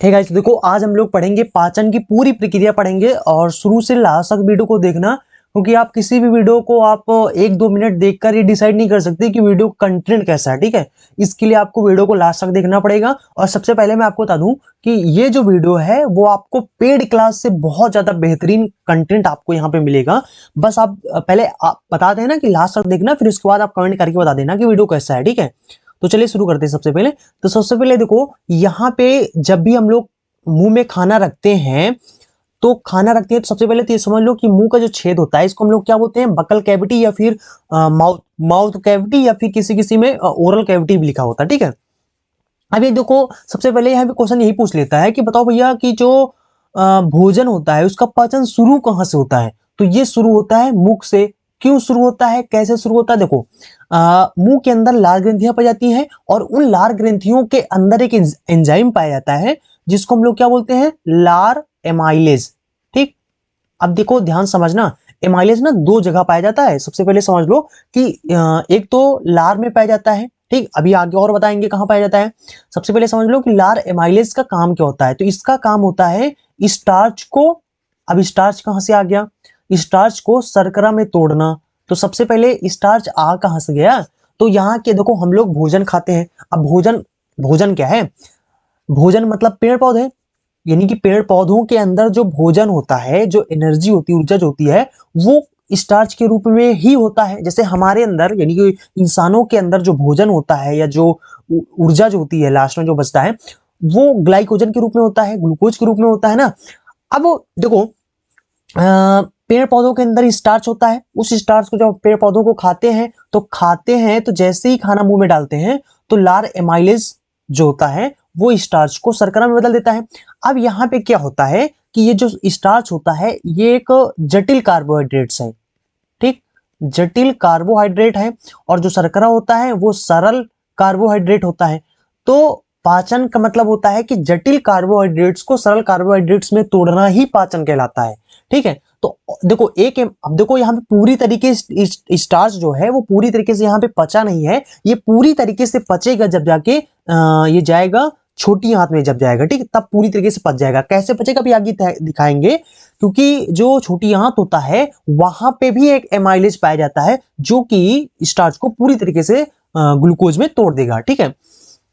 ठीक है, तो देखो आज हम लोग पढ़ेंगे पाचन की पूरी प्रक्रिया पढ़ेंगे और शुरू से लास्ट तक वीडियो को देखना, क्योंकि आप किसी भी वीडियो को आप 1-2 मिनट देखकर ये डिसाइड नहीं कर सकते कि वीडियो कंटेंट कैसा है। ठीक है, इसके लिए आपको वीडियो को लास्ट तक देखना पड़ेगा। और सबसे पहले मैं आपको बता दूं कि ये जो वीडियो है वो आपको पेड क्लास से बहुत ज्यादा बेहतरीन कंटेंट आपको यहाँ पे मिलेगा। बस आप पहले आप बता देना कि लास्ट तक देखना, फिर उसके बाद आप कमेंट करके बता देना कि वीडियो कैसा है। ठीक है, तो चलिए शुरू करते हैं। सबसे पहले देखो, यहाँ पे जब भी हम लोग मुंह में खाना रखते हैं तो सबसे पहले तो ये समझ लो कि मुंह का जो छेद होता है इसको हम लोग क्या बोलते हैं, बकल कैविटी या फिर माउथ माउथ कैविटी या फिर किसी किसी में ओरल कैविटी भी लिखा होता है। ठीक है, अब ये देखो सबसे पहले यहाँ पे क्वेश्चन यही पूछ लेता है कि बताओ भैया कि जो भोजन होता है उसका पाचन शुरू कहाँ से होता है। तो ये शुरू होता है मुख से। क्यों शुरू होता है, कैसे शुरू होता है? देखो, मुंह के अंदर लार ग्रंथियां पाई जाती हैं और उन लार ग्रंथियों के अंदर एक एंजाइम पाया जाता है जिसको हम लोग क्या बोलते हैं, लार एमाइलेज। ठीक, अब देखो ध्यान समझना, एमाइलेज ना दो जगह पाया जाता है। सबसे पहले समझ लो कि एक तो लार में पाया जाता है। ठीक, अभी आगे और बताएंगे कहां पाया जाता है। सबसे पहले समझ लो कि लार एमाइलेज का काम क्या होता है। तो इसका काम होता है स्टार्च को, अब स्टार्च कहां से आ गया, स्टार्च को शर्करा में तोड़ना। तो सबसे पहले स्टार्च आ कहां से गया, तो यहाँ के देखो हम लोग भोजन खाते हैं। अब भोजन भोजन क्या है, भोजन मतलब पेड़ पौधे, यानी कि पेड़ पौधों के अंदर जो भोजन होता है, जो एनर्जी होती है, ऊर्जा जो होती है, वो स्टार्च के रूप में ही होता है। जैसे हमारे अंदर यानी कि इंसानों के अंदर जो भोजन होता है या जो ऊर्जा जो होती है लास्ट में जो बचता है, वो ग्लाइकोजन के रूप में होता है, ग्लूकोज के रूप में होता है ना। अब देखो, पेड़ पौधों के अंदर स्टार्च होता है। उस स्टार्च को जब पेड़ पौधों को खाते हैं तो जैसे ही खाना मुंह में डालते हैं तो लार एमाइलेज जो होता है वो स्टार्च को शर्करा में बदल देता है। अब यहाँ पे क्या होता है कि ये जो स्टार्च होता है ये एक जटिल कार्बोहाइड्रेट्स है। ठीक, जटिल कार्बोहाइड्रेट है और जो शर्करा होता है वो सरल कार्बोहाइड्रेट होता है। तो पाचन का मतलब होता है कि जटिल कार्बोहाइड्रेट्स को सरल कार्बोहाइड्रेट्स में तोड़ना ही पाचन कहलाता है। ठीक है, तो देखो अब देखो यहाँ पे पूरी तरीके से स्टार्च जो है वो पूरी तरीके से यहाँ पे पचा नहीं है। ये पूरी तरीके से पचेगा जब जाके ये जाएगा छोटी आंत में, जब जाएगा ठीक तब पूरी तरीके से पच जाएगा। कैसे पचेगा अभी आगे दिखाएंगे, क्योंकि जो छोटी आंत होता है वहां पे भी एक एमाइलेज पाया जाता है जो कि स्टार्च को पूरी तरीके से ग्लूकोज में तोड़ देगा। ठीक है,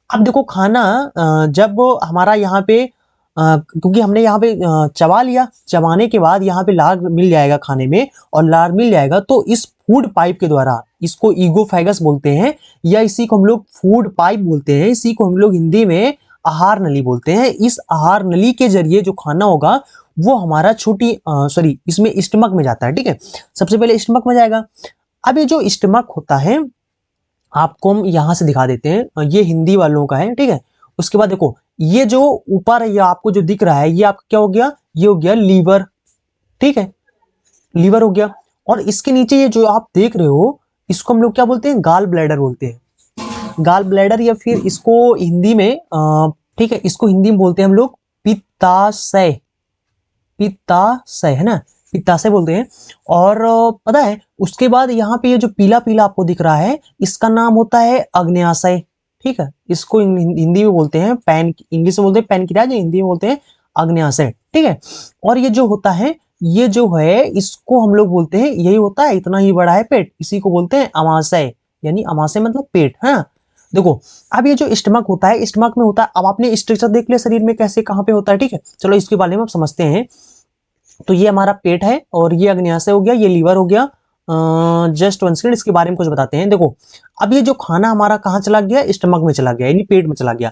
अब देखो खाना जब हमारा यहाँ पे क्योंकि हमने यहाँ पे चबा लिया, चबाने के बाद यहाँ पे लार मिल जाएगा खाने में, और लार मिल जाएगा तो इस फूड पाइप के द्वारा, इसको ईगोफेगस बोलते हैं या इसी को हम लोग फूड पाइप बोलते हैं, इसी को हम लोग हिंदी में आहार नली बोलते हैं। इस आहार नली के जरिए जो खाना होगा वो हमारा इसमें स्टमक में जाता है। ठीक है, सबसे पहले स्टमक में जाएगा। अब ये जो स्टमक होता है आपको हम यहां से दिखा देते हैं, ये हिंदी वालों का है। ठीक है, उसके बाद देखो ये जो ऊपर ये आपको जो दिख रहा है ये आपका क्या हो गया, ये हो गया लीवर। ठीक है, लीवर हो गया। और इसके नीचे ये जो आप देख रहे हो इसको हम लोग क्या बोलते हैं, गाल ब्लैडर बोलते हैं। गाल ब्लैडर या फिर इसको हिंदी में ठीक है, इसको हिंदी में बोलते हैं हम लोग पित्ताशय। पित्ताशय है ना, पित्ताशय बोलते हैं। और पता है उसके बाद यहाँ पे ये जो पीला पीला आपको दिख रहा है इसका नाम होता है अग्न्याशय। ठीक है, इसको हिंदी में बोलते हैं इंग्लिश में बोलते हैं पैनक्रियाज, हिंदी में बोलते हैं अग्न्याशय। ठीक है, और ये जो होता है ये जो है इसको हम लोग बोलते हैं, यही होता है, इतना ही बड़ा है पेट, इसी को बोलते हैं अमाशय। यानी अमाशय मतलब पेट है। देखो, अब ये जो स्टमक होता है, स्टमक में होता है, अब आपने स्ट्रक्चर देख लिया शरीर में कैसे कहाँ पे होता है। ठीक है, चलो इसके बारे में आप समझते हैं। तो ये हमारा पेट है और ये अग्न्याशय हो गया, ये लीवर हो गया। जस्ट वन सेकंड, इसके बारे में कुछ बताते हैं। देखो, अब ये जो खाना हमारा कहाँ चला गया, स्टमक में चला गया, यानी पेट में चला गया।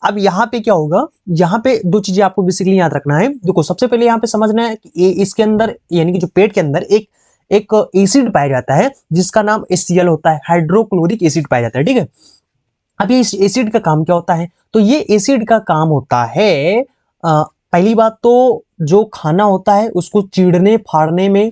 अब यहाँ पे क्या होगा, यहाँ पे दो चीजें आपको बेसिकली याद रखना है। देखो, सबसे पहले यहाँ पे समझना है कि इसके अंदर यानी कि जो पेट के अंदर एक एक एसिड पाया जाता है जिसका नाम HCl होता है, हाइड्रोक्लोरिक एसिड पाया जाता है। ठीक है, अब ये एसिड का काम क्या होता है, तो ये एसिड का काम होता है पहली बात तो जो खाना होता है उसको चीरने फाड़ने में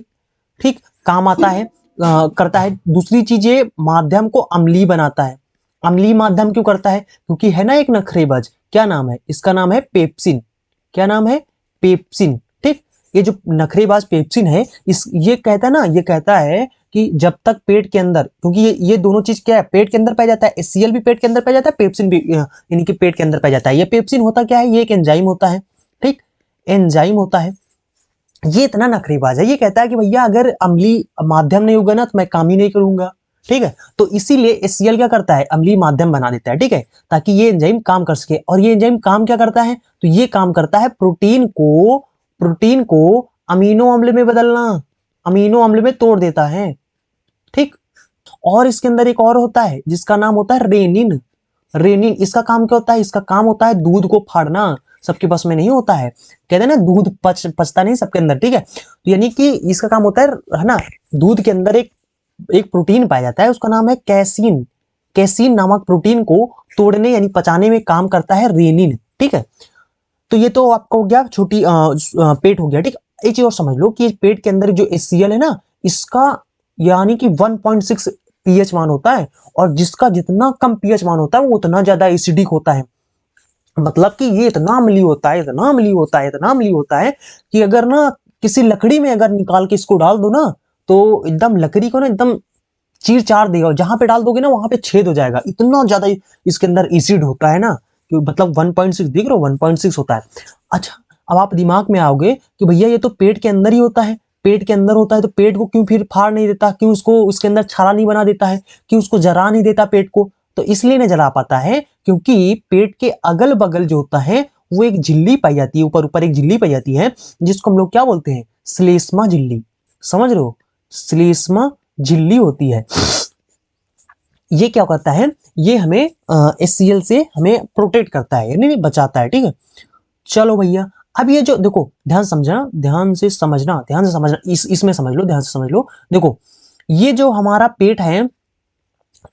ठीक काम आता है, करता है। दूसरी चीज ये माध्यम को अम्लीय बनाता है। अम्लीय माध्यम क्यों करता है, क्योंकि है ना एक नखरेबाज, क्या नाम है इसका, नाम है पेप्सिन। क्या नाम है, पेप्सिन। ठीक, ये जो नखरेबाज पेप्सिन है, इस ये कहता है ना, ये कहता है कि जब तक पेट के अंदर, क्योंकि ये दोनों चीज क्या है, पेट के अंदर पाया जाता है, HCl भी पेट के अंदर पाया जाता है, पेप्सिन भी यानी कि पेट के अंदर पाया जाता है। ये पेप्सिन होता क्या है, ये एक एंजाइम होता है, ठीक, एंजाइम होता है। ये इतना नखरेबाज है, ये कहता है कि भैया अगर अम्लीय माध्यम नहीं होगा ना तो मैं काम ही नहीं करूंगा, ठीक है। तो इसीलिए HCl क्या करता है, अम्लीय माध्यम बना देता है, ठीक है, ताकि ये एंजाइम काम कर सके। और ये एंजाइम काम क्या करता है, तो ये काम करता है प्रोटीन को अमीनो अम्ल में बदलना, अमीनो अम्ल में तोड़ देता है, ठीक। और इसके अंदर एक और होता है जिसका नाम होता है रेनिन। रेनिन, इसका काम क्या होता है, इसका काम होता है दूध को फाड़ना। सबके बस में नहीं होता है, कहते हैं ना दूध पचता नहीं सबके अंदर, ठीक है। तो यानी कि इसका काम होता है ना, दूध के अंदर एक प्रोटीन पाया जाता है, उसका नाम है कैसीन। कैसीन नामक प्रोटीन को तोड़ने यानी पचाने में काम करता है रेनिन, ठीक है। तो ये तो आपका हो गया छोटी पेट हो गया, ठीक। एक चीज और समझ लो कि पेट के अंदर जो HCl है ना, इसका यानी कि 1.6 pH मान होता है, और जिसका जितना कम pH मान होता है वो उतना ज्यादा एसिडिक होता है। मतलब कि ये इतना अम्लीय होता है, इतना अम्लीय होता है, इतना अम्लीय होता है कि अगर ना किसी लकड़ी में अगर निकाल के इसको डाल दो ना, तो एकदम लकड़ी को ना एकदम चीर चार देगा, जहां पे डाल दोगे ना वहां पे छेद हो जाएगा, इतना ज्यादा इसके अंदर एसिड होता है ना, कि मतलब 1.6 देख रहे हो, 1.6 होता है। अच्छा, अब आप दिमाग में आओगे कि भैया ये तो पेट के अंदर ही होता है, पेट के अंदर होता है तो पेट को क्यों फिर फाड़ नहीं देता, क्यों उसको उसके अंदर छाला नहीं बना देता है, क्यों उसको जला नहीं देता पेट को। तो इसलिए नहीं जला पाता है क्योंकि पेट के अगल बगल जो होता है वो एक झिल्ली पाई जाती है, ऊपर ऊपर एक झिल्ली पाई जाती है, जिसको हम लोग क्या बोलते हैं, श्लेष्मा झिल्ली। समझ रहे हो, श्लेष्मा झिल्ली होती है। ये क्या करता है, ये हमें HCl से हमें प्रोटेक्ट करता है, यानी बचाता है, ठीक है। चलो भैया, अब ये जो देखो, ध्यान समझना, ध्यान से समझना, ध्यान से समझना, इसमें समझ लो, ध्यान से समझ लो। देखो, ये जो हमारा पेट है,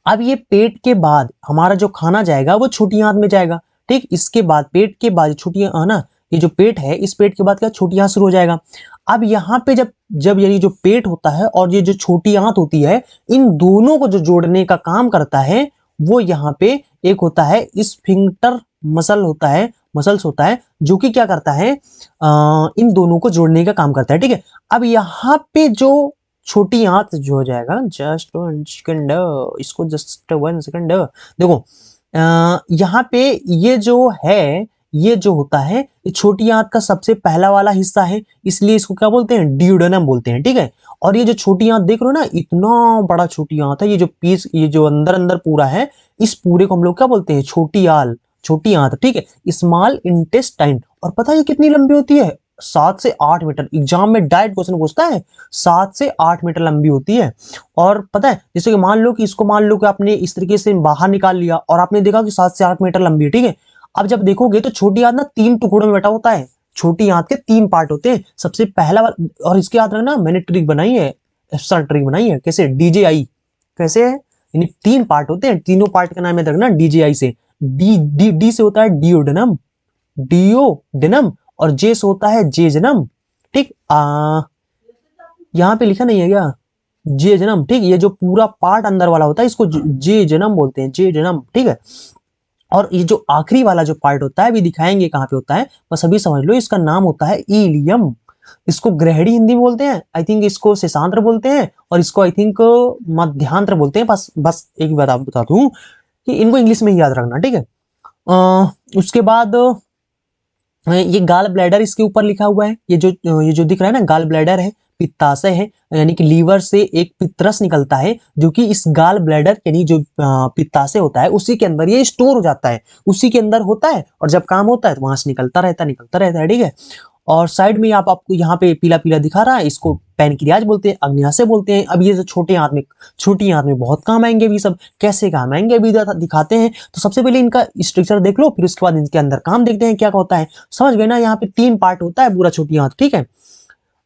अब ये पेट के बाद हमारा जो खाना जाएगा वो छोटी आंत में जाएगा, ठीक। इसके बाद पेट के बाद छोटी है ना, ये जो पेट है, इस पेट के बाद क्या छोटी आंत शुरू हो जाएगा। अब यहाँ पे जब जब ये जो पेट होता है और ये जो छोटी आंत होती है, इन दोनों को जो जोड़ने का काम करता है वो यहाँ पे एक होता है स्फिंक्टर मसल होता है, मसल्स होता है, जो कि क्या करता है, इन दोनों को जोड़ने का काम करता है, ठीक है। अब यहाँ पे जो छोटी आंत जो हो जाएगा, जस्ट 1 सेकंड, इसको जस्ट 1 सेकंड देखो, यहाँ पे ये जो है, ये जो होता है, ये छोटी आंत का सबसे पहला वाला हिस्सा है, इसलिए इसको क्या बोलते हैं, डियोडेनम बोलते हैं, ठीक है। और ये जो छोटी आंत देख रहे हो ना, इतना बड़ा छोटी आंत है, ये जो पीस, ये जो अंदर अंदर पूरा है, इस पूरे को हम लोग क्या बोलते हैं, छोटी आल, छोटी आंत, ठीक है, स्मॉल इंटेस्टाइन। और पता है ये कितनी लंबी होती है, 7 से 8 मीटर। एग्जाम में डायरेक्ट क्वेश्चन पूछता है, 7 से 8 मीटर लंबी होती है। और पता है, जैसे कि मान लो कि इसको, मान लो कि आपने इस तरीके से बाहर निकाल लिया और आपने देखा कि 7 से 8 मीटर लंबी है, ठीक है। अब जब देखोगे तो छोटी आंत ना 3 टुकड़ों में बटा होता है, छोटी आंत के 3 पार्ट होते हैं। सबसे पहला वाला, और इसके याद रखना, मैंने ट्रिक बनाई है, एक्स्ट्रा ट्रिक बनाई है, कैसे, DJI, कैसे है, यानी 3 पार्ट होते हैं, तीनों पार्ट का नाम याद रखना DJI से। डी डी डी से होता है डियोडेनम, डियोडेनम, और जे से होता है जेजनम, ठीक। यहाँ पे लिखा नहीं है क्या, जेजनम, ठीक। ये जो पूरा पार्ट अंदर वाला होता है इसको जेजनम बोलते हैं, जेजनम, ठीक है। और ये जो आखिरी वाला जो पार्ट होता है, अभी दिखाएंगे कहाँ पे होता है, बस अभी समझ लो, इसका नाम होता है इलियम। इसको ग्रहणी हिंदी में बोलते हैं, आई थिंक इसको शेषांत्र बोलते हैं, और इसको आई थिंक मध्यांत्र बोलते हैं। बस बस एक बात आप बता दूं कि इनको इंग्लिश में ही याद रखना, ठीक है। उसके बाद ये गाल ब्लैडर इसके ऊपर लिखा हुआ है, ये जो दिख रहा है ना, गाल ब्लैडर है, पित्ताशय है, यानी कि लीवर से एक पित्रस निकलता है, जो कि इस गाल ब्लैडर यानी जो पित्ताशय होता है उसी के अंदर ये स्टोर हो जाता है, उसी के अंदर होता है, और जब काम होता है तो वहां से निकलता रहता है, ठीक है। और साइड में आपको यहाँ पे पीला पीला दिखा रहा है, इसको पैनक्रियाज बोलते हैं, अग्न्याशय बोलते हैं। अब ये जो छोटी आंत में बहुत काम आएंगे अभी सब, कैसे काम आएंगे अभी दिखाते हैं। तो सबसे पहले इनका स्ट्रक्चर देख लो, फिर उसके बाद इनके अंदर काम देखते हैं क्या होता है। समझ गए ना, यहाँ पे 3 पार्ट होता है पूरा छोटी आंत, ठीक है।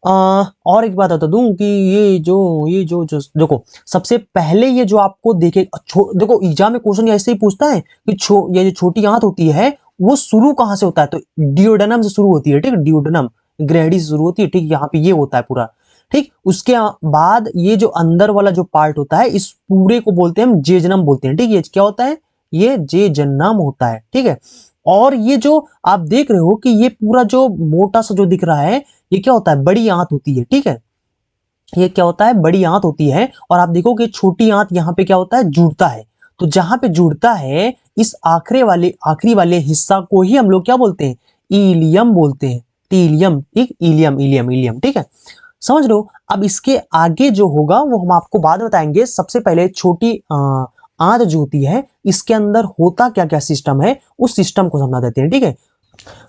और एक बात बता दूं कि ये जो देखो, सबसे पहले ये जो आपको देखो एग्जाम में क्वेश्चन ऐसे ही पूछता है कि ये जो छोटी आंत होती है वो शुरू कहां से होता है, तो डियोडेनम से शुरू होती है, ठीक, डियोडेनम ग्रैडी से शुरू होती है, ठीक। यहाँ पे ये होता है पूरा, ठीक। उसके बाद ये जो अंदर वाला जो पार्ट होता है, इस पूरे को बोलते हैं हम जेजनम बोलते हैं, ठीक। ये क्या होता है, ये जेजनम होता है, ठीक है। और ये जो आप देख रहे हो कि ये पूरा जो मोटा सा जो दिख रहा है, ये क्या होता है, बड़ी आंत होती है, ठीक है। ये क्या होता है, बड़ी आंत होती है, और आप देखोगे छोटी आंत यहाँ पे क्या होता है, जुड़ता है। तो जहां पे जुड़ता है, इस आखिरी वाले हिस्सा को ही हम लोग क्या बोलते हैं, इलियम बोलते हैं। टीलियम, ठीक, इलियम इलियम इलियम, ठीक है, समझ लो। अब इसके आगे जो होगा वो हम आपको बाद बताएंगे। सबसे पहले छोटी आंत जो होती है, इसके अंदर होता क्या क्या सिस्टम है, उस सिस्टम को समझा देते हैं, ठीक है।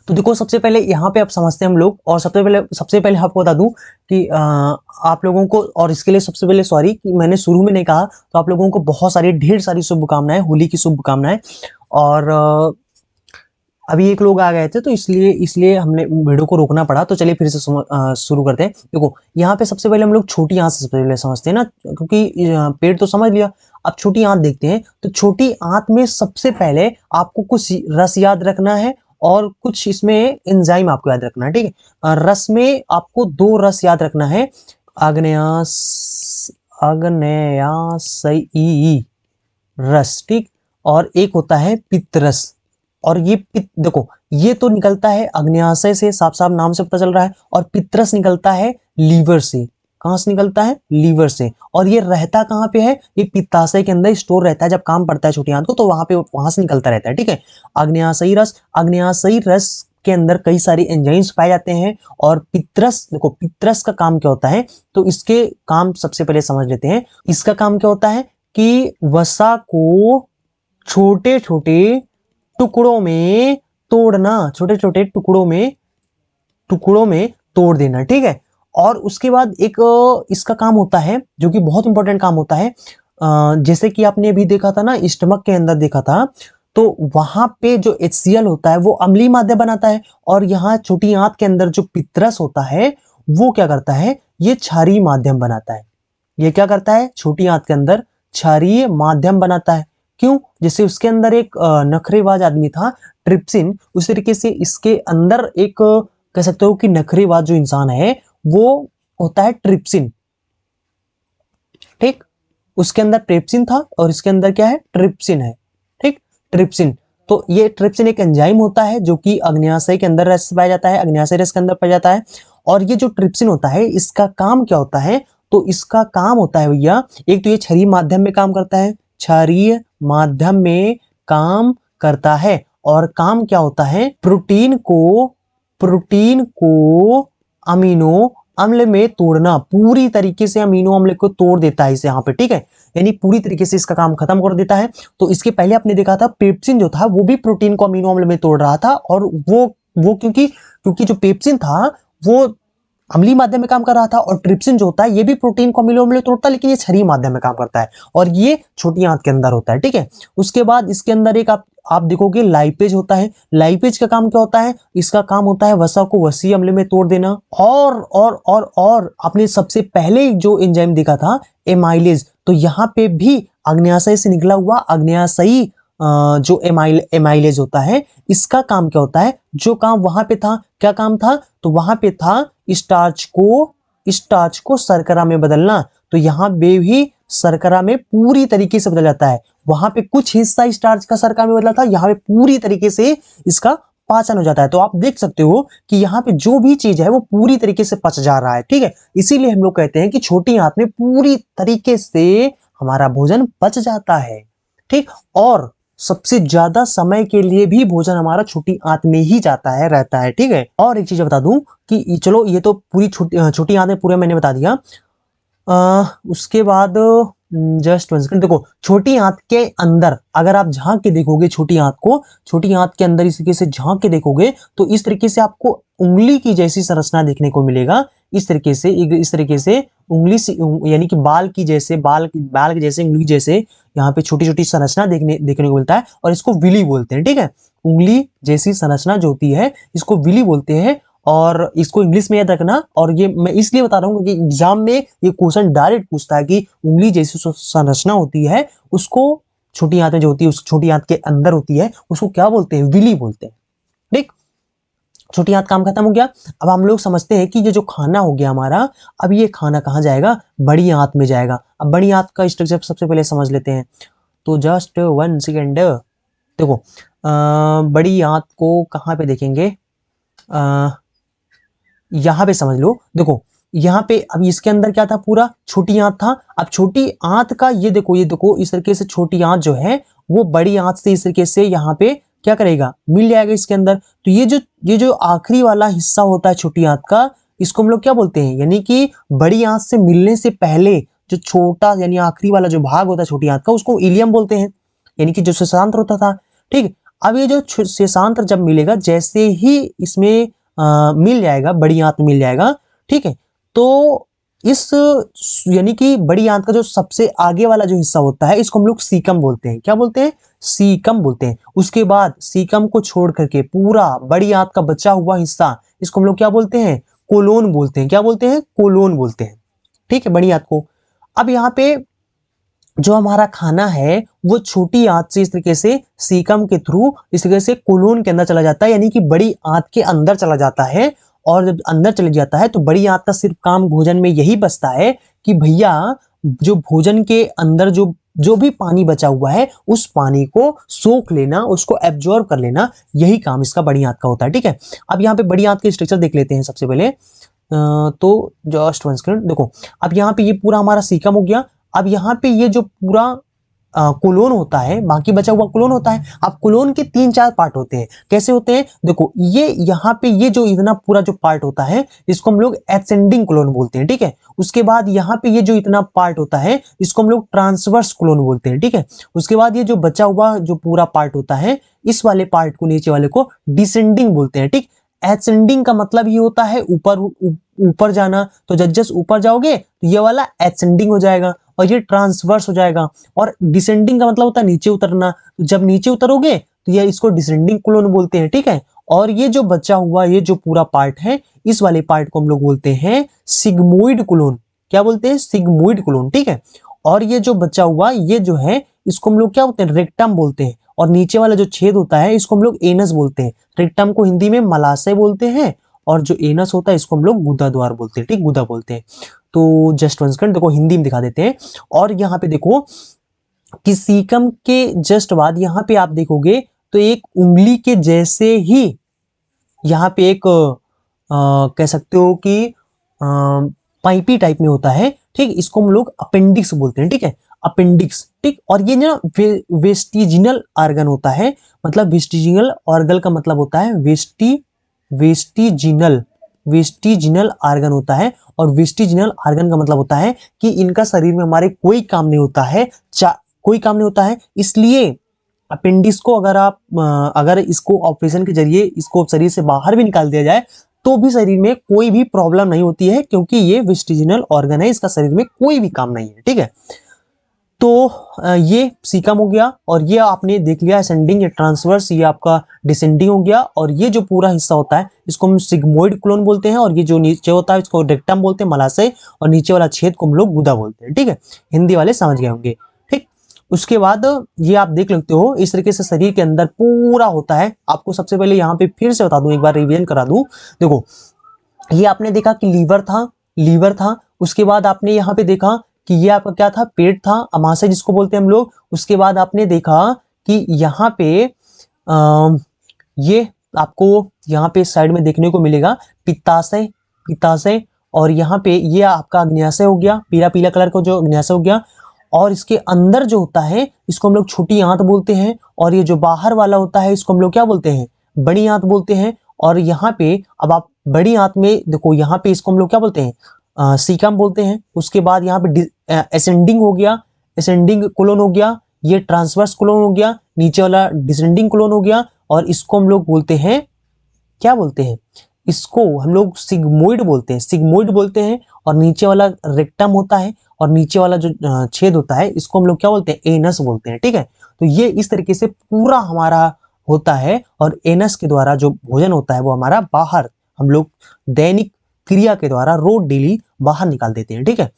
तो देखो, सबसे पहले यहाँ पे आप समझते हैं हम लोग, और सबसे पहले आपको बता दूं कि आप लोगों को, और इसके लिए सबसे पहले सॉरी कि मैंने शुरू में नहीं कहा, तो आप लोगों को बहुत सारी, ढेर सारी शुभकामनाएं, होली की शुभकामनाएं। और अभी एक लोग आ गए थे, तो इसलिए हमने वीडियो को रोकना पड़ा। तो चलिए फिर से शुरू करते हैं। देखो, यहाँ पे सबसे पहले हम लोग छोटी आंत से सबसे पहले समझते हैं ना, क्योंकि पेड़ तो समझ लिया, अब छोटी आंत देखते हैं। तो छोटी आंत में सबसे पहले आपको कुछ रस याद रखना है, और कुछ इसमें एंजाइम आपको याद रखना है, ठीक है। रस में आपको दो रस याद रखना है, आग्नेयाशयी रस, ठीक, और एक होता है पित्तरस। और ये देखो, ये तो निकलता है अग्न्याशय से, साफ साफ नाम से पता चल रहा है, और पित्रस निकलता है लीवर से। कहां से निकलता है, लीवर से। और ये रहता कहां पे है, ये पित्ताशय के अंदर स्टोर रहता है, जब काम पड़ता है छोटी आंत को, तो वहां से निकलता रहता है, ठीक है। अग्न्याशयी रस के अंदर कई सारी एंजाइम्स पाए जाते हैं। और पित्रस, देखो पित्रस का काम क्या होता है, तो इसके काम सबसे पहले समझ लेते हैं। इसका काम क्या होता है कि वसा को छोटे छोटे टुकड़ों में तोड़ना, छोटे छोटे टुकड़ों में तोड़ देना, ठीक है। और उसके बाद एक इसका काम होता है, जो कि बहुत इंपॉर्टेंट काम होता है। जैसे कि आपने अभी देखा था ना, स्टमक के अंदर देखा था, तो वहां पे जो HCl होता है वो अम्लीय माध्यम बनाता है, और यहाँ छोटी आंत के अंदर जो पित्रस होता है वो क्या करता है, ये क्षारीय माध्यम बनाता है। ये क्या करता है, छोटी आंत के अंदर क्षारीय माध्यम बनाता है। क्यों, जैसे उसके अंदर एक नखरेबाज आदमी था, ट्रिप्सिन, उस तरीके से इसके अंदर एक कह सकते हो कि नखरेबाज जो इंसान है वो होता है ट्रिप्सिन, ठीक। उसके अंदर ट्रिप्सिन था, और इसके अंदर क्या है, ट्रिप्सिन है, ठीक, ट्रिप्सिन। तो ये ट्रिप्सिन एक एंजाइम होता है, जो कि अग्न्याशय के अंदर रस पाया जाता है, अग्न्याशय रस के अंदर पाया जाता है। और ये जो ट्रिप्सिन होता है, इसका काम क्या होता है, तो इसका काम होता है भैया, एक तो ये क्षारीय माध्यम में काम करता है, क्षारीय माध्यम में काम करता है। और काम क्या होता है, प्रोटीन को अमीनो अम्ल में तोड़ना, पूरी तरीके से अमीनो अम्ल को तोड़ देता है इसे यहाँ पे, ठीक है। यानी पूरी तरीके से इसका काम खत्म कर देता है। तो इसके पहले आपने देखा था पेप्सिन जो था वो भी प्रोटीन को अमीनो अम्ल में तोड़ रहा था, और वो क्योंकि जो पेप्सिन था वो अम्लीय माध्यम में काम कर रहा था, और ट्रिप्सिन जो होता है ये भी प्रोटीन को अमीनो अम्ल में तोड़ता है, लेकिन ये क्षारीय माध्यम में काम करता है, और ये छोटी आंत के अंदर होता है, ठीक है। उसके बाद इसके अंदर एक आप देखोगे लाइपेज होता है। लाइपेज का काम क्या होता है, इसका काम होता है वसा को वसीय अम्ल में तोड़ देना। और आपने सबसे पहले जो एंजाइम देखा था एमाइलेज, तो यहाँ पे भी अग्न्याशय से निकला हुआ अग्न्याशयी जो एमाइलेज होता है, इसका काम क्या होता है, जो काम वहां पे था, क्या काम था, तो वहां पे था स्टार्च को शर्करा में बदलना। तो यहाँ पे भी शर्करा में पूरी तरीके से बदल जाता है। वहां पे कुछ हिस्सा स्टार्च का शर्करा में बदला था, यहाँ पे पूरी तरीके से इसका पाचन हो जाता है। तो आप देख सकते हो कि यहाँ पे जो भी चीज है वो पूरी तरीके से पच जा रहा है, ठीक है। इसीलिए हम लोग कहते हैं कि छोटी आंत में पूरी तरीके से हमारा भोजन पच जाता है, ठीक। और सबसे ज्यादा समय के लिए भी भोजन हमारा छोटी आंत में ही जाता है, रहता है, ठीक है। और एक चीज बता दूं कि चलो ये तो पूरी छोटी आंत में पूरा मैंने बता दिया। उसके बाद जस्ट वन सेकंड, देखो छोटी आंत के अंदर अगर आप झांक के देखोगे, छोटी आंत के अंदर इस तरीके से झांक के देखोगे, तो इस तरीके से आपको उंगली की जैसी संरचना देखने को मिलेगा। इस तरीके से उंगली से, यानी कि बाल की जैसे, बाल के जैसे, उंगली जैसे यहाँ पे छोटी छोटी संरचना देखने को मिलता है, और इसको विली बोलते हैं, ठीक है। उंगली जैसी संरचना जो होती है इसको विली बोलते हैं, और इसको इंग्लिश में याद रखना। और ये मैं इसलिए बता रहा हूँ क्योंकि एग्जाम में ये क्वेश्चन डायरेक्ट पूछता है कि उंगली जैसी संरचना होती है उसको, छोटी आंत जो होती है उस छोटी आंत के अंदर होती है, उसको क्या बोलते हैं, विली बोलते हैं, ठीक। छोटी आंत काम खत्म हो गया। अब हम लोग समझते हैं कि ये जो खाना हो गया हमारा, अब ये खाना कहाँ जाएगा, बड़ी आंत में जाएगा। अब बड़ी आंत का स्ट्रक्चर सबसे पहले समझ लेते हैं। तो जस्ट वन सेकेंड, देखो बड़ी आंत को कहाँ पे देखेंगे, यहां पे समझ लो। देखो यहाँ पे अब इसके अंदर क्या था, पूरा छोटी आंत था। अब छोटी आंत का ये देखो इस तरीके से छोटी आंत जो है वो बड़ी आंत से इस तरीके से यहाँ पे क्या करेगा, मिल जाएगा इसके अंदर। तो ये जो आखिरी वाला हिस्सा होता है छोटी आंत का, इसको हम लोग क्या बोलते हैं, यानी कि बड़ी आंत से मिलने से पहले जो छोटा यानी आखिरी वाला जो भाग होता है छोटी आंत का, उसको इलियम बोलते हैं, यानी कि जो शेषांत्र होता था। ठीक, अब ये जो शेषांत्र जब मिलेगा, जैसे ही इसमें मिल जाएगा, बड़ी आंत मिल जाएगा, ठीक है, तो इस यानी कि बड़ी आंत का जो सबसे आगे वाला जो हिस्सा होता है, इसको हम लोग सीकम बोलते हैं। क्या बोलते हैं, सीकम बोलते हैं। उसके बाद सीकम को छोड़ करके पूरा बड़ी आंत का बचा हुआ हिस्सा, इसको हम लोग क्या बोलते हैं, कोलोन बोलते हैं। क्या बोलते हैं, कोलोन बोलते हैं। ठीक है, बड़ी आंत को। अब यहाँ पे जो हमारा खाना है वो छोटी आंत से इस तरीके से सीकम के थ्रू इस तरीके से कोलोन के अंदर चला जाता है, यानी कि बड़ी आंत के अंदर चला जाता है। और जब अंदर चले जाता है तो बड़ी आंत का सिर्फ काम भोजन में यही बचता है कि भैया जो भोजन के अंदर जो जो भी पानी बचा हुआ है उस पानी को सोख लेना, उसको एब्जॉर्ब कर लेना, यही काम इसका बड़ी आंत का होता है। ठीक है, अब यहाँ पे बड़ी आंत के स्ट्रक्चर देख लेते हैं सबसे पहले। तो जस्ट वन सेकंड, देखो अब यहाँ पे ये पूरा हमारा सीकम हो गया। अब यहाँ पे ये जो पूरा कोलोन होता है, बाकी बचा हुआ कोलोन होता है। अब कोलोन के 3-4 पार्ट होते हैं। कैसे होते हैं, देखो ये यहाँ पे ये जो इतना पूरा जो पार्ट होता है इसको हम लोग एसेंडिंग कोलोन बोलते हैं। ठीक है, उसके बाद यहाँ पे ये जो इतना पार्ट होता है इसको हम लोग ट्रांसवर्स कोलोन बोलते हैं। ठीक है, उसके बाद ये जो बचा हुआ जो पूरा पार्ट होता है, इस वाले पार्ट को, नीचे वाले को डिसेंडिंग बोलते हैं। ठीक, एसेंडिंग का मतलब ये होता है ऊपर ऊपर जाना। तो जस्ट ऊपर जाओगे तो ये वाला एसेंडिंग हो जाएगा और ये ट्रांसवर्स हो जाएगा। और डिसेंडिंग का मतलब होता है नीचे उतरना। तो जब नीचे उतरोगे तो ये इसको डिसेंडिंग कोलोन बोलते हैं। ठीक है, और ये जो बचा हुआ ये जो पूरा पार्ट है, इस वाले पार्ट को हम लोग बोलते हैं सिग्मोइड कोलोन। क्या बोलते हैं, सिग्मोइड कोलोन। ठीक है, और ये जो बचा हुआ ये जो है इसको हम लोग क्या बोलते हैं, रेक्टम बोलते हैं। और नीचे वाला जो छेद होता है इसको हम लोग एनस बोलते हैं। रेक्टम को हिंदी में मलाशय बोलते हैं और जो एनस होता है इसको हम लोग गुदा द्वार बोलते हैं। ठीक, गुदा बोलते हैं। तो जस्ट वन सेकंड, देखो हिंदी में दिखा देते हैं। और यहाँ पे देखो कि सीकम के जस्ट बाद यहाँ पे आप देखोगे तो एक उंगली के जैसे ही यहाँ पे एक कह सकते हो कि पाइपी टाइप में होता है। ठीक, इसको हम लोग अपेंडिक्स बोलते हैं। ठीक है, अपेंडिक्स। ठीक, और ये ना वेस्टिजिनल ऑर्गन होता है। मतलब वेस्टिजिनल ऑर्गन का मतलब होता है वेस्टिजिनल वेस्टिजिनल ऑर्गन होता है। और वेस्टिजिनल ऑर्गन का मतलब होता है कि इनका शरीर में हमारे कोई काम नहीं होता है, कोई काम नहीं होता है। इसलिए अपेंडिक्स को अगर इसको ऑपरेशन के जरिए इसको शरीर से बाहर भी निकाल दिया जाए तो भी शरीर में कोई भी प्रॉब्लम नहीं होती है, क्योंकि ये वेस्टिजिनल ऑर्गन है, इसका शरीर में कोई भी काम नहीं है। ठीक है, तो ये सीकम हो गया। और ये आपने देख लिया असेंडिंग, ये ट्रांसवर्स, ये आपका डिसेंडिंग हो गया। और ये जो पूरा हिस्सा होता है इसको हम सिग्मोइड कोलोन बोलते हैं। और ये जो नीचे होता है इसको रेक्टम बोलते हैं, मलाशय। और नीचे वाला छेद को हम लोग गुदा बोलते हैं। ठीक है, हिंदी वाले समझ गए होंगे। ठीक, उसके बाद ये आप देख लेते हो इस तरीके से शरीर के अंदर पूरा होता है। आपको सबसे पहले यहाँ पे फिर से बता दूं, एक बार रिवीजन करा दूं। देखो ये आपने देखा कि लीवर था। उसके बाद आपने यहाँ पे देखा कि ये आपका क्या था, पेट था, अमाशय जिसको बोलते हैं हम लोग। उसके बाद आपने देखा कि यहाँ पे ये आपको यहाँ पे साइड में देखने को मिलेगा पित्ताशय। और यहाँ पे ये आपका अग्न्याशय हो गया, पीला पीला कलर का जो अग्न्याशय हो गया। और इसके अंदर जो होता है इसको हम लोग छोटी आंत बोलते हैं। और ये जो बाहर वाला होता है इसको हम लोग क्या बोलते हैं, बड़ी आंत बोलते हैं। और यहाँ पे अब आप बड़ी आंत में देखो, यहाँ पे इसको हम लोग क्या बोलते हैं, सीकम बोलते हैं। उसके बाद यहाँ पे असेंडिंग हो गया, असेंडिंग कोलोन हो गया। ये ट्रांसवर्स कोलोन हो गया, नीचे वाला डिसेंडिंग कोलोन हो गया। और इसको हम लोग बोलते हैं, क्या बोलते हैं, इसको हम लोग सिग्मोइड बोलते हैं। और नीचे वाला रेक्टम होता है और नीचे वाला जो छेद होता है इसको हम लोग क्या बोलते हैं, एनस बोलते हैं। ठीक है, तो ये इस तरीके से पूरा हमारा होता है। और एनस के द्वारा जो भोजन होता है वो हमारा बाहर हम लोग दैनिक क्रिया के द्वारा रोज डेली बाहर निकाल देते हैं। ठीक है,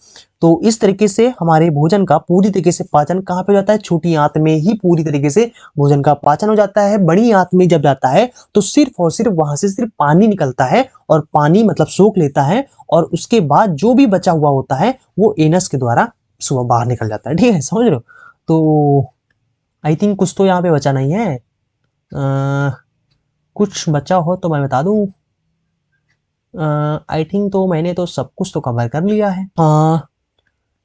तो इस तरीके से हमारे भोजन का पूरी तरीके से पाचन कहाँ पे जाता है, छोटी आंत में ही पूरी तरीके से भोजन का पाचन हो जाता है। बड़ी आंत में जब जाता है तो सिर्फ और सिर्फ वहां से सिर्फ पानी निकलता है और पानी मतलब सोख लेता है। और उसके बाद जो भी बचा हुआ होता है वो एनस के द्वारा सुबह बाहर निकल जाता है। ठीक है, समझ रहे हो। तो आई थिंक कुछ तो यहाँ पे बचा नहीं है। कुछ बचा हो तो मैं बता दूं। आई थिंक तो मैंने तो सब कुछ तो कवर कर लिया है।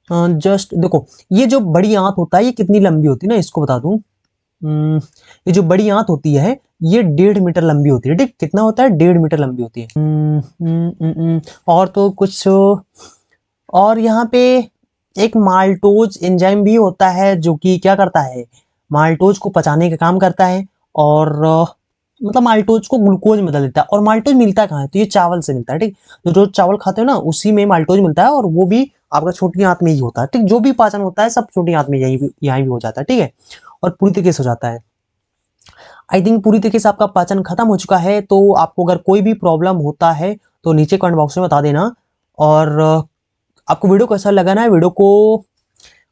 जस्ट देखो, ये जो बड़ी आंत होता है ये कितनी लंबी होती है ना, इसको बता दूं। ये जो बड़ी आंत होती है ये 1.5 मीटर लंबी होती है। ठीक, कितना होता है? 1.5 मीटर लंबी होती है। और तो कुछ, और यहाँ पे एक माल्टोज एंजाइम भी होता है जो कि क्या करता है, माल्टोज को पचाने का काम करता है। और मतलब माल्टोज को ग्लूकोज में बदल देता है। और माल्टोज मिलता कहाँ है? तो ये चावल से मिलता है। ठीक, जो रोज चावल खाते हो ना उसी में माल्टोज मिलता है, और वो भी आपका छोटी आंत में ही होता है। ठीक, जो भी पाचन होता है सब छोटी आंत में यही भी यहाँ भी हो जाता है। ठीक है, और पूरी तरीके से हो जाता है। आई थिंक पूरी तरीके से आपका पाचन खत्म हो चुका है। तो आपको अगर कोई भी प्रॉब्लम होता है तो नीचे कमेंट बॉक्स में बता देना। और आपको वीडियो कैसा लगा ना, वीडियो को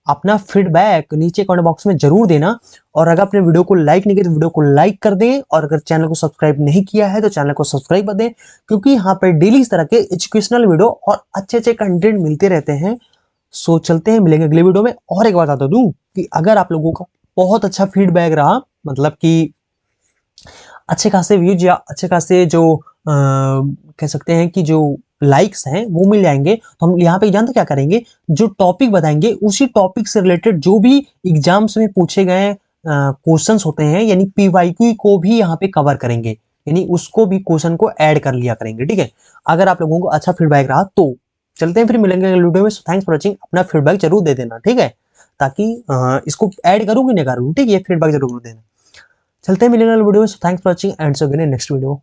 अपना फीडबैक नीचे कमेंट बॉक्स में जरूर देना। और अगर आपने वीडियो को लाइक नहीं किया तो वीडियो को लाइक कर दें, और अगर चैनल को सब्सक्राइब नहीं किया है तो चैनल को सब्सक्राइब कर दें, क्योंकि यहाँ पर डेली इस तरह के एजुकेशनल वीडियो और अच्छे अच्छे कंटेंट मिलते रहते हैं। सो चलते हैं, मिलेंगे अगले वीडियो में। और एक बात बता दूं कि अगर आप लोगों का बहुत अच्छा फीडबैक रहा, मतलब कि अच्छे खासे व्यूज या अच्छे खासे जो कह सकते हैं कि जो लाइक्स हैं वो मिल जाएंगे, तो हम यहाँ पे जानते क्या करेंगे, जो टॉपिक बताएंगे उसी टॉपिक से रिलेटेड जो भी एग्जाम्स में पूछे गए क्वेश्चंस होते हैं, यानी पीवाईक्यू को भी यहाँ पे कवर करेंगे, यानी उसको भी क्वेश्चन को ऐड कर लिया करेंगे। ठीक है, अगर आप लोगों को अच्छा फीडबैक रहा तो। चलते हैं, फिर मिलेंगे अगले वीडियो में। थैंक्स फॉर वॉचिंग, अपना फीडबैक जरूर दे देना। ठीक है, ताकि इसको ऐड करूँ कि नहीं करूँ। ठीक है, ये फीडबैक जरूर देना। चलते हैं, मिलेंगे अगले वीडियो में। Thanks for watching and see you in next video.